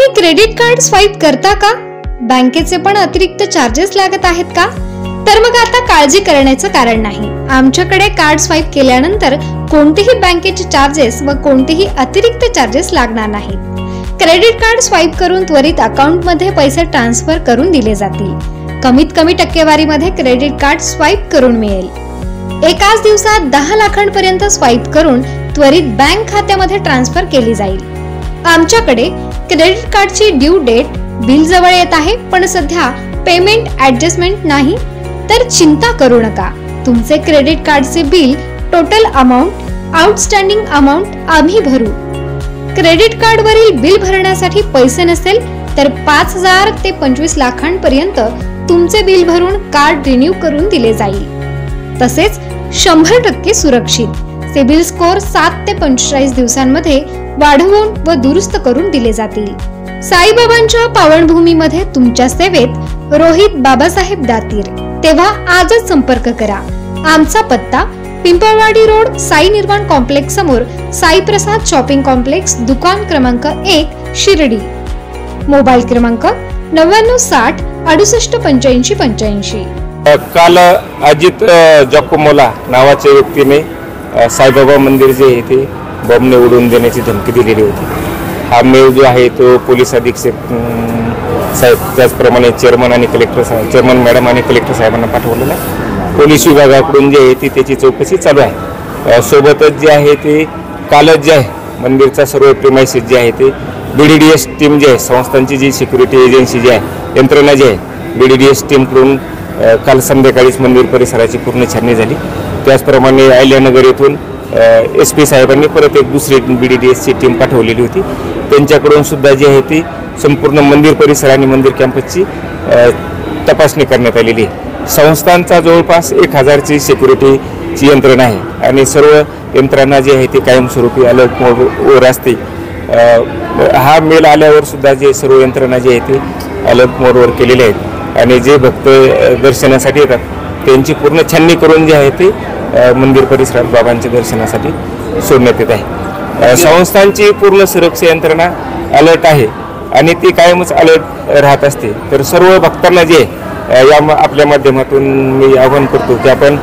तुम्ही credit card swipe करता का? बँकेचे पण अतिरिक्त चार्जेस लागत आहेत का? तर मग आता काळजी करण्याचं कारण नाही. आमच्याकडे कार्ड स्वाईप केल्यानंतर कोणतेही बँकेचे चार्जेस व कोणतेही अतिरिक्त चार्जेस लागणार नाहीत. क्रेडिट कार्ड स्वाईप करून त्वरित अकाउंट मध्ये पैसे ट्रान्सफर करून दिले जातील. कमीत कमी टक्केवारीमध्ये क्रेडिट कार्ड स्वाईप करून मिळेल. एकाच दिवसात 10 लाखांपर्यंत स्वाईप करून त्वरित बँक खात्यामध्ये ट्रान्सफर केली जाईल. आमच्याकडे क्रेडिट कार्डची ड्यू डेट बिल जवळ येत आहे, पण सध्या पेमेंट ऍडजस्टमेंट नाही. तर चिंता करू नका. तुमचे क्रेडिट कार्डचे bill total amount outstanding amount आम्ही भरू. क्रेडिट कार्ड वरील बिल भरण्यासाठी पैसे नसेल तर 5,000 ते 25 लाखांपर्यंत तुमचे बिल भरून कार्ड रिन्यू करून दिले जाईल. तसेच 100% सुरक्षित सिबिल स्कोअर 7 ते 45 दिवसांमध्ये वाढवून व दुरुस्त करून दिले जातील. साईबाबांच्या पावनभूमीमध्ये तुमच्या सेवेत रोहित बाबासाहेब दातीर. तेव्हा आजच संपर्क करा. आमचा पत्ता पिंपळवाडी रोड, साई निर्वाण कॉम्प्लेक्स समोर, साई प्रसाद शॉपिंग कॉम्प्लेक्स, दुकान क्रमांक 1, शिर्डी. मोबाईल क्रमांक 9960 68 85 85. काल अजित जकोमोला नावाच्या व्यक्तीने साईबाबा मंदिर जे आहे ते बॉम्बने उडवून देण्याची धमकी दिलेली होती. हा मेल जो आहे तो पोलीस अधीक्षक साहेब, त्याचप्रमाणे चेअरमन मॅडम आणि कलेक्टर साहेबांना पाठवलेला आहे. पोलीस विभागाकडून जे आहे ती त्याची चौकशी चालू आहे. सोबतच जे आहे ते कालच जे आहे मंदिरचा सर्व प्रिमायसिस जे आहे ते BDDS टीम जे आहे, संस्थांची जी सिक्युरिटी एजन्सी जी आहे, यंत्रणा जी आहे, BDDS टीमकडून काल संध्याकाळीच मंदिर परिसराची पूर्ण छाननी झाली. त्याचप्रमाणे अहिल्यानगर येथून SP साहेबांनी परत एक दुसरी BDDSची टीम पाठवलेली होती. त्यांच्याकडून सुद्धा जी आहे ती संपूर्ण मंदिर परिसर आणि मंदिर कॅम्पसची तपासणी करण्यात आलेली आहे. संस्थांचा जवळपास 1000ची सिक्युरिटीची यंत्रणा आहे आणि सर्व यंत्रणा जी आहे ती कायमस्वरूपी अलर्ट मोडवर असते. हा मेल आल्यावर सुद्धा जे सर्व यंत्रणा जी आहे ती अलर्ट मोडवर केलेल्या आहेत आणि जे भक्त दर्शनासाठी येतात त्यांची पूर्ण छाननी करून जे आहे ते मंदिर परिसरात बाबांच्या दर्शनासाठी सोडण्यात येत आहे. संस्थांची पूर्ण सुरक्षा यंत्रणा अलर्ट आहे आणि ती कायमच अलर्ट राहत असते. तर सर्व भक्तांना जे या आपल्या माध्यमातून मी आवाहन करतो की आपण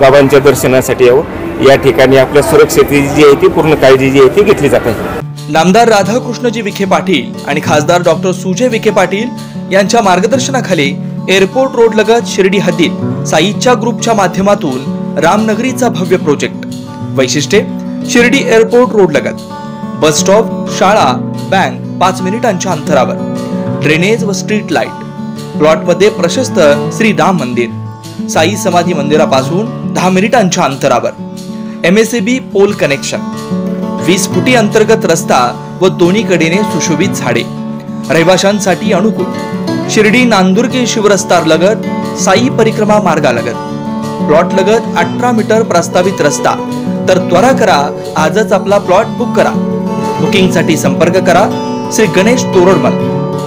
बाबांच्या दर्शनासाठी यावं. या ठिकाणी आपल्या सुरक्षेची जी आहे ती पूर्ण काळजी जी आहे ती घेतली जात आहे. नामदार राधाकृष्णजी विखे पाटील आणि खासदार डॉक्टर सुजय विखे पाटील यांच्या मार्गदर्शनाखाली एअरपोर्ट रोड लगत शिर्डी हद्दीत साईच्या ग्रुपच्या माध्यमातून रामनगरीचा भव्य प्रोजेक्ट. वैशिष्ट्ये: शिर्डी एअरपोर्ट रोड लगत बस स्टॉप, शाळा, बँक 5 मिनिटांच्या अंतरावर, ड्रेनेज व स्ट्रीट लाईट. प्लॉटमध्ये प्रशस्त श्री राम मंदिर, साई समाधी मंदिरापासून 10 मिनिटांच्या अंतरावर, MSAB पोल कनेक्शन, 20 फुटी अंतर्गत रस्ता व दोन्ही कडेने सुशोभित झाडे, रहिवाशांसाठी अनुकूल. शिर्डी नांदुर्गे शिवरस्ता लगत साई परिक्रमा मार्गालगत. प्लॉट लगत 18 मीटर प्रस्तावित रस्ता. तर त्वरा करा, आजच आपला प्लॉट बुक करा. बुकिंगसाठी संपर्क करा श्री गणेश तोरडमल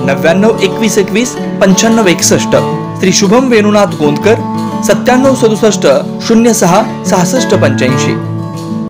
99 21 21 95 61, श्री शुभम वेणुनाथ गोंदकर 97 67 06 66 85.